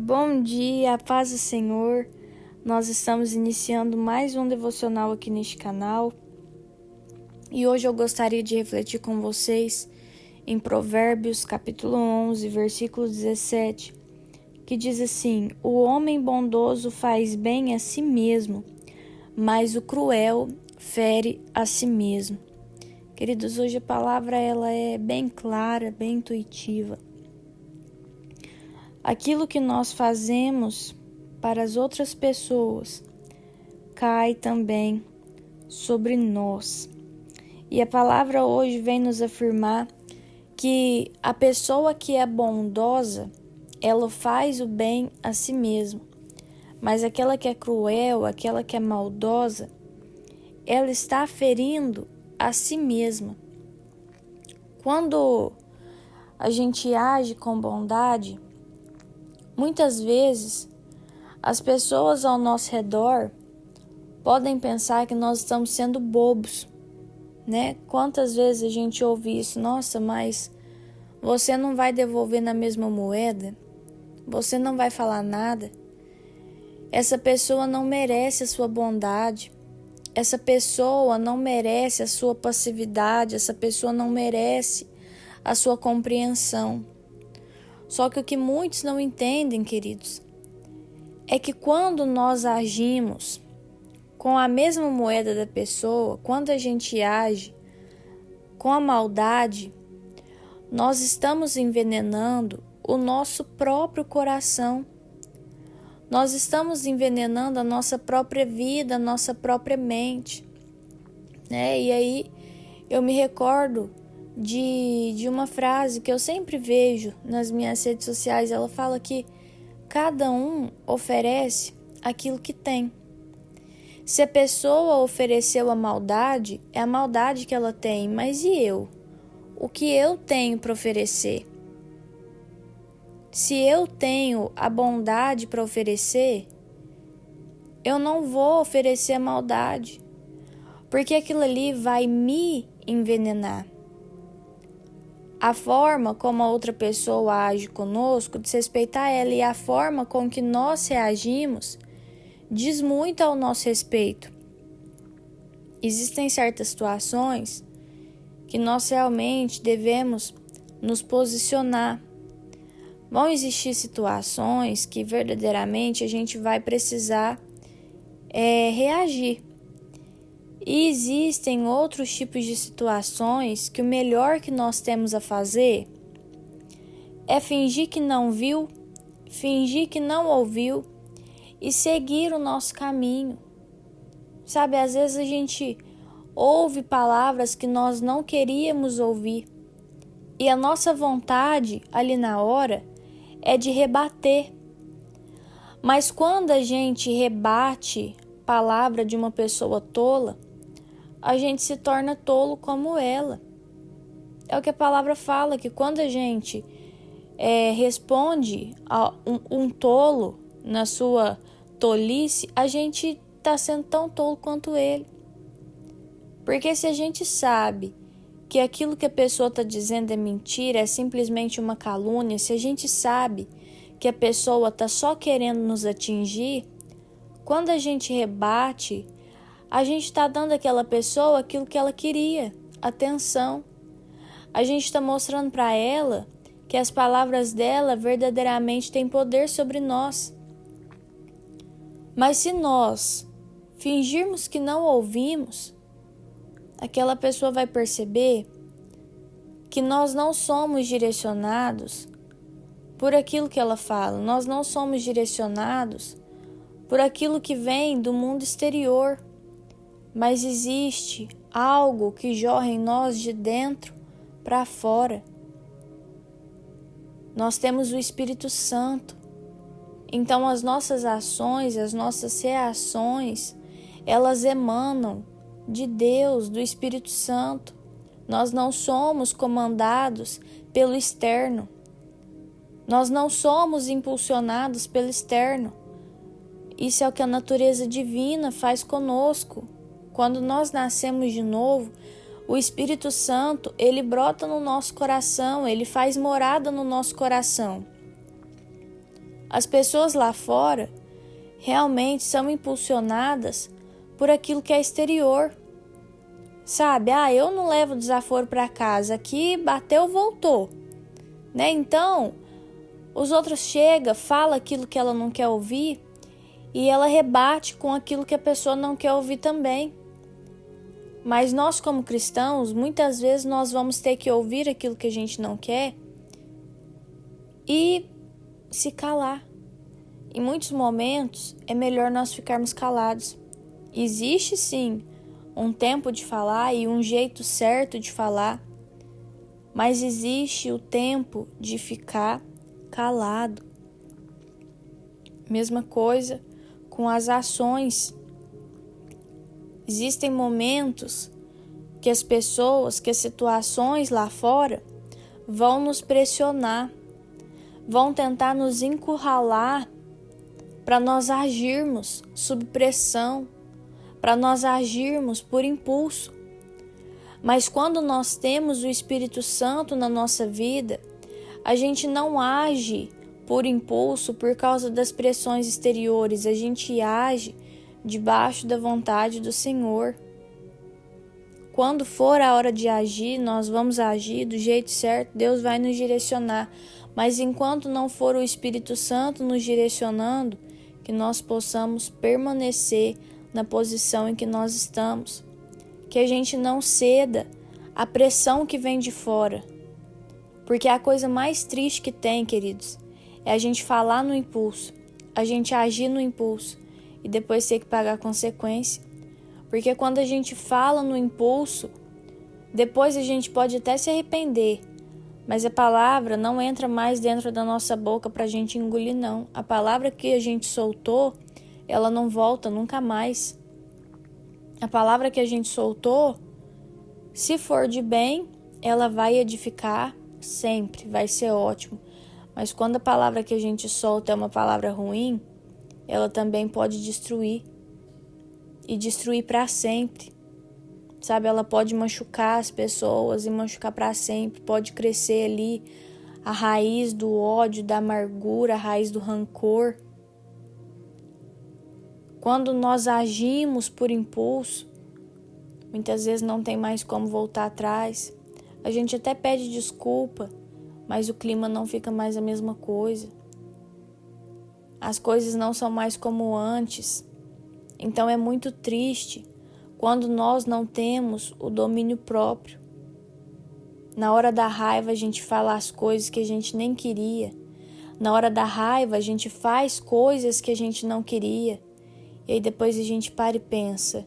Bom dia, a paz do Senhor. Nós estamos iniciando mais um devocional aqui neste canal e hoje eu gostaria de refletir com vocês em Provérbios capítulo 11, versículo 17, que diz assim: o homem bondoso faz bem a si mesmo, mas o cruel fere a si mesmo. Queridos, hoje a palavra ela é bem clara, bem intuitiva. Aquilo que nós fazemos para as outras pessoas cai também sobre nós. E a palavra hoje vem nos afirmar que a pessoa que é bondosa, ela faz o bem a si mesma. Mas aquela que é cruel, aquela que é maldosa, ela está ferindo a si mesma. Quando a gente age com bondade, muitas vezes as pessoas ao nosso redor podem pensar que nós estamos sendo bobos, né? Quantas vezes a gente ouve isso? Nossa, mas você não vai devolver na mesma moeda? Você não vai falar nada? Essa pessoa não merece a sua bondade. Essa pessoa não merece a sua passividade. Essa pessoa não merece a sua compreensão. Só que o que muitos não entendem, queridos, é que quando nós agimos com a mesma moeda da pessoa, quando a gente age com a maldade, nós estamos envenenando o nosso próprio coração. Nós estamos envenenando a nossa própria vida, a nossa própria mente, né? E aí eu me recordo de uma frase que eu sempre vejo nas minhas redes sociais. Ela fala que cada um oferece aquilo que tem. Se a pessoa ofereceu a maldade, é a maldade que ela tem, mas e eu? O que eu tenho para oferecer? Se eu tenho a bondade para oferecer, eu não vou oferecer a maldade, porque aquilo ali vai me envenenar. A forma como a outra pessoa age conosco diz respeito a ela, e a forma com que nós reagimos diz muito ao nosso respeito. Existem certas situações que nós realmente devemos nos posicionar. Vão existir situações que verdadeiramente a gente vai precisar reagir. E existem outros tipos de situações que o melhor que nós temos a fazer é fingir que não viu, fingir que não ouviu e seguir o nosso caminho. Sabe, às vezes a gente ouve palavras que nós não queríamos ouvir e a nossa vontade ali na hora é de rebater. Mas quando a gente rebate a palavra de uma pessoa tola, a gente se torna tolo como ela. É o que a palavra fala, que quando a gente responde a um tolo na sua tolice, a gente está sendo tão tolo quanto ele. Porque se a gente sabe que aquilo que a pessoa está dizendo é mentira, é simplesmente uma calúnia, se a gente sabe que a pessoa está só querendo nos atingir, quando a gente rebate, a gente está dando àquela pessoa aquilo que ela queria, atenção. A gente está mostrando para ela que as palavras dela verdadeiramente têm poder sobre nós. Mas se nós fingirmos que não ouvimos, aquela pessoa vai perceber que nós não somos direcionados por aquilo que ela fala. Nós não somos direcionados por aquilo que vem do mundo exterior. Mas existe algo que jorra em nós de dentro para fora. Nós temos o Espírito Santo. Então as nossas ações, as nossas reações, elas emanam de Deus, do Espírito Santo. Nós não somos comandados pelo externo. Nós não somos impulsionados pelo externo. Isso é o que a natureza divina faz conosco. Quando nós nascemos de novo, o Espírito Santo, ele brota no nosso coração, ele faz morada no nosso coração. As pessoas lá fora realmente são impulsionadas por aquilo que é exterior. Sabe? Eu não levo desaforo para casa, aqui bateu, voltou. Né? Então, os outros chegam, falam aquilo que ela não quer ouvir e ela rebate com aquilo que a pessoa não quer ouvir também. Mas nós, como cristãos, muitas vezes nós vamos ter que ouvir aquilo que a gente não quer e se calar. Em muitos momentos, é melhor nós ficarmos calados. Existe sim um tempo de falar e um jeito certo de falar, mas existe o tempo de ficar calado. Mesma coisa com as ações. Existem momentos que as pessoas, que as situações lá fora vão nos pressionar, vão tentar nos encurralar para nós agirmos sob pressão, para nós agirmos por impulso. Mas quando nós temos o Espírito Santo na nossa vida, a gente não age por impulso por causa das pressões exteriores, a gente age debaixo da vontade do Senhor. Quando for a hora de agir, nós vamos agir do jeito certo, Deus vai nos direcionar. Mas enquanto não for o Espírito Santo nos direcionando, que nós possamos permanecer na posição em que nós estamos. Que a gente não ceda à pressão que vem de fora. Porque a coisa mais triste que tem, queridos, é a gente falar no impulso, a gente agir no impulso e depois ter que pagar a consequência. Porque quando a gente fala no impulso, depois a gente pode até se arrepender, mas a palavra não entra mais dentro da nossa boca para a gente engolir, não. A palavra que a gente soltou, ela não volta nunca mais. A palavra que a gente soltou, se for de bem, ela vai edificar sempre, vai ser ótimo. Mas quando a palavra que a gente solta é uma palavra ruim, ela também pode destruir. E destruir para sempre. Sabe, ela pode machucar as pessoas e machucar para sempre. Pode crescer ali a raiz do ódio, da amargura, a raiz do rancor. Quando nós agimos por impulso, muitas vezes não tem mais como voltar atrás. A gente até pede desculpa, mas o clima não fica mais a mesma coisa. As coisas não são mais como antes. Então é muito triste quando nós não temos o domínio próprio. Na hora da raiva a gente fala as coisas que a gente nem queria. Na hora da raiva a gente faz coisas que a gente não queria. E aí depois a gente para e pensa,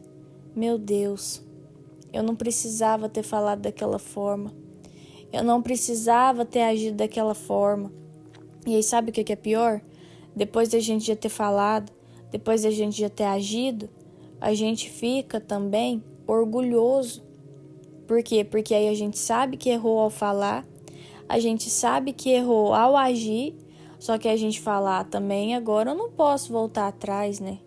meu Deus, eu não precisava ter falado daquela forma. Eu não precisava ter agido daquela forma. E aí sabe o que é pior? Depois da gente já ter falado, depois da gente já ter agido, a gente fica também orgulhoso. Por quê? Porque aí a gente sabe que errou ao falar, a gente sabe que errou ao agir, só que a gente fala, também agora eu não posso voltar atrás, né?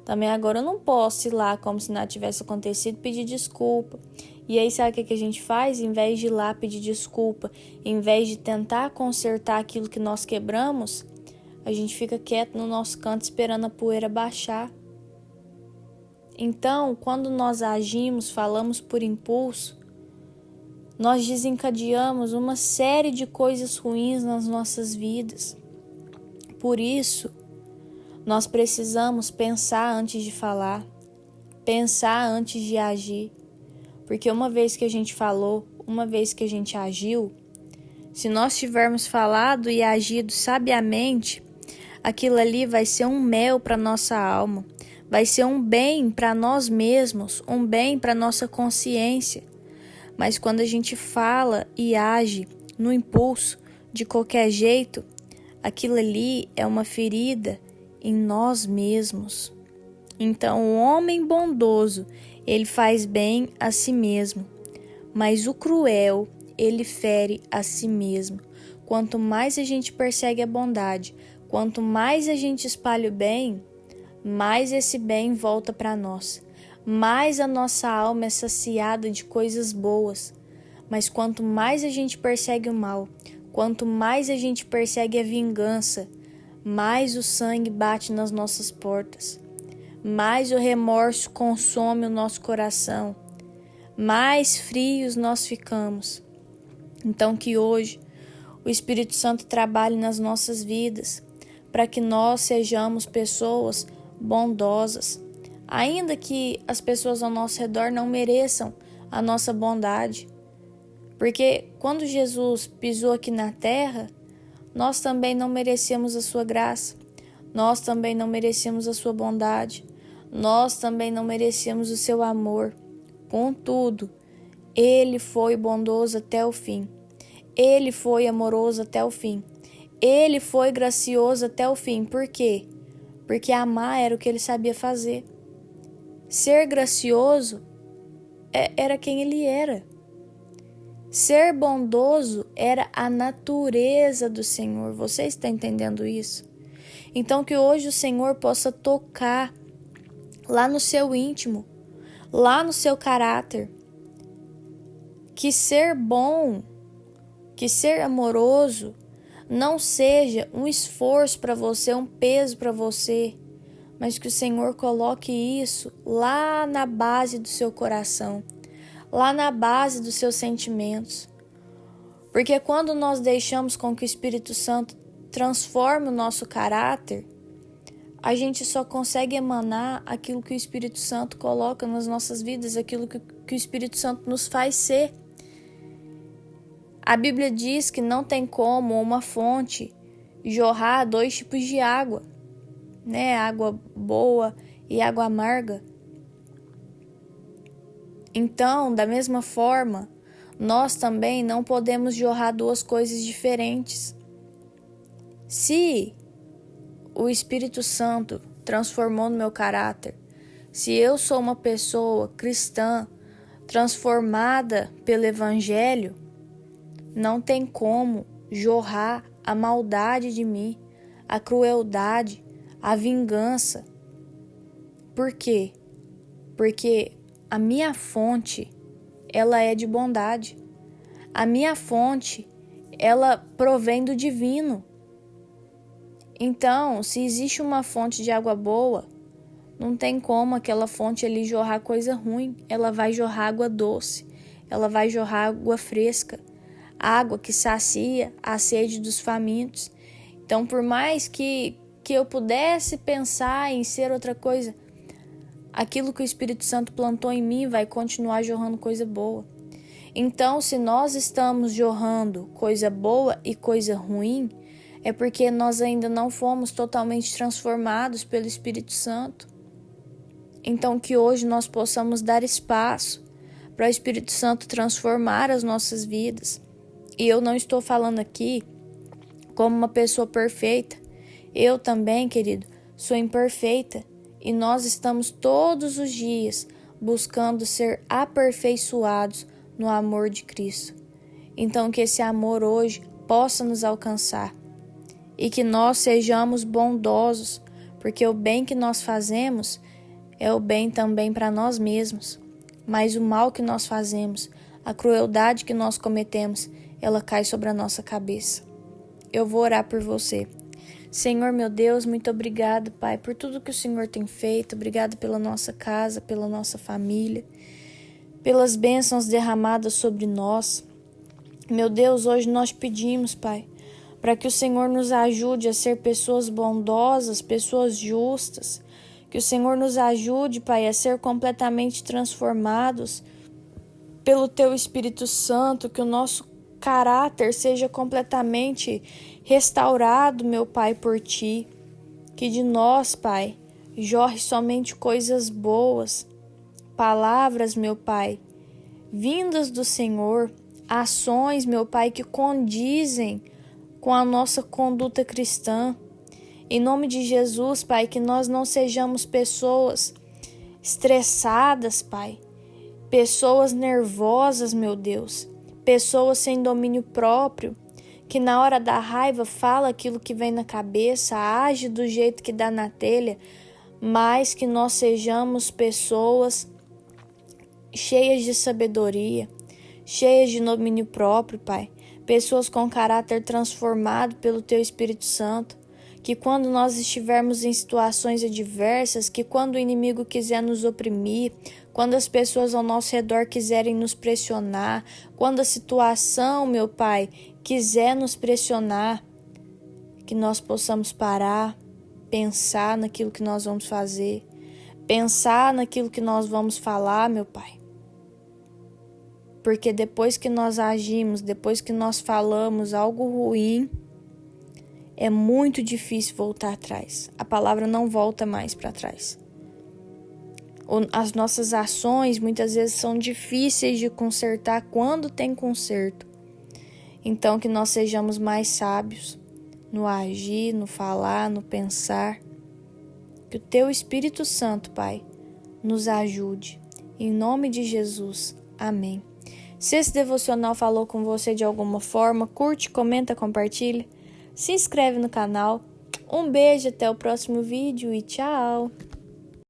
Também agora eu não posso ir lá como se nada tivesse acontecido, pedir desculpa. E aí sabe o que a gente faz? Em vez de ir lá pedir desculpa, em vez de tentar consertar aquilo que nós quebramos, a gente fica quieto no nosso canto esperando a poeira baixar. Então, quando nós agimos, falamos por impulso, nós desencadeamos uma série de coisas ruins nas nossas vidas. Por isso, nós precisamos pensar antes de falar, pensar antes de agir. Porque uma vez que a gente falou, uma vez que a gente agiu, se nós tivermos falado e agido sabiamente, aquilo ali vai ser um mel para nossa alma, vai ser um bem para nós mesmos, um bem para nossa consciência. Mas quando a gente fala e age no impulso, de qualquer jeito, aquilo ali é uma ferida em nós mesmos. Então, o homem bondoso, ele faz bem a si mesmo, mas o cruel, ele fere a si mesmo. Quanto mais a gente persegue a bondade, quanto mais a gente espalha o bem, mais esse bem volta para nós. Mais a nossa alma é saciada de coisas boas. Mas quanto mais a gente persegue o mal, quanto mais a gente persegue a vingança, mais o sangue bate nas nossas portas, mais o remorso consome o nosso coração, mais frios nós ficamos. Então que hoje o Espírito Santo trabalhe nas nossas vidas, para que nós sejamos pessoas bondosas, ainda que as pessoas ao nosso redor não mereçam a nossa bondade. Porque quando Jesus pisou aqui na terra, nós também não merecemos a sua graça, nós também não merecemos a sua bondade, nós também não merecemos o seu amor. Contudo, Ele foi bondoso até o fim, Ele foi amoroso até o fim, Ele foi gracioso até o fim. Por quê? Porque amar era o que Ele sabia fazer. Ser gracioso era quem Ele era. Ser bondoso era a natureza do Senhor. Você está entendendo isso? Então que hoje o Senhor possa tocar lá no seu íntimo, lá no seu caráter. Que ser bom, que ser amoroso não seja um esforço para você, um peso para você, mas que o Senhor coloque isso lá na base do seu coração, lá na base dos seus sentimentos. Porque quando nós deixamos com que o Espírito Santo transforme o nosso caráter, a gente só consegue emanar aquilo que o Espírito Santo coloca nas nossas vidas, aquilo que o Espírito Santo nos faz ser. A Bíblia diz que não tem como uma fonte jorrar 2 tipos de água, né? Água boa e água amarga. Então, da mesma forma, nós também não podemos jorrar 2 coisas diferentes. Se o Espírito Santo transformou no meu caráter, se eu sou uma pessoa cristã transformada pelo Evangelho, não tem como jorrar a maldade de mim, a crueldade, a vingança. Por quê? Porque a minha fonte, ela é de bondade. A minha fonte, ela provém do divino. Então, se existe uma fonte de água boa, não tem como aquela fonte ali jorrar coisa ruim. Ela vai jorrar água doce, ela vai jorrar água fresca, água que sacia a sede dos famintos. Então, por mais que eu pudesse pensar em ser outra coisa, aquilo que o Espírito Santo plantou em mim vai continuar jorrando coisa boa. Então, se nós estamos jorrando coisa boa e coisa ruim, é porque nós ainda não fomos totalmente transformados pelo Espírito Santo. Então, que hoje nós possamos dar espaço para o Espírito Santo transformar as nossas vidas. E eu não estou falando aqui como uma pessoa perfeita. Eu também, querido, sou imperfeita. E nós estamos todos os dias buscando ser aperfeiçoados no amor de Cristo. Então que esse amor hoje possa nos alcançar. E que nós sejamos bondosos, porque o bem que nós fazemos é o bem também para nós mesmos. Mas o mal que nós fazemos, a crueldade que nós cometemos, ela cai sobre a nossa cabeça. Eu vou orar por você. Senhor, meu Deus, muito obrigado, Pai, por tudo que o Senhor tem feito. Obrigado pela nossa casa, pela nossa família, pelas bênçãos derramadas sobre nós. Meu Deus, hoje nós pedimos, Pai, para que o Senhor nos ajude a ser pessoas bondosas, pessoas justas. Que o Senhor nos ajude, Pai, a ser completamente transformados pelo Teu Espírito Santo, que o nosso caráter seja completamente restaurado, meu Pai, por Ti. Que de nós, Pai, jorre somente coisas boas, palavras, meu Pai, vindas do Senhor, ações, meu Pai, que condizem com a nossa conduta cristã. Em nome de Jesus, Pai, que nós não sejamos pessoas estressadas, Pai, pessoas nervosas, meu Deus, pessoas sem domínio próprio, que na hora da raiva fala aquilo que vem na cabeça, age do jeito que dá na telha, mas que nós sejamos pessoas cheias de sabedoria, cheias de domínio próprio, Pai, pessoas com caráter transformado pelo Teu Espírito Santo, que quando nós estivermos em situações adversas, que quando o inimigo quiser nos oprimir, quando as pessoas ao nosso redor quiserem nos pressionar, quando a situação, meu Pai, quiser nos pressionar, que nós possamos parar, pensar naquilo que nós vamos fazer, pensar naquilo que nós vamos falar, meu Pai. Porque depois que nós agimos, depois que nós falamos algo ruim, é muito difícil voltar atrás. A palavra não volta mais para trás. As nossas ações muitas vezes são difíceis de consertar quando tem conserto. Então que nós sejamos mais sábios no agir, no falar, no pensar. Que o Teu Espírito Santo, Pai, nos ajude. Em nome de Jesus. Amém. Se esse devocional falou com você de alguma forma, curte, comenta, compartilha. Se inscreve no canal. Um beijo, até o próximo vídeo e tchau!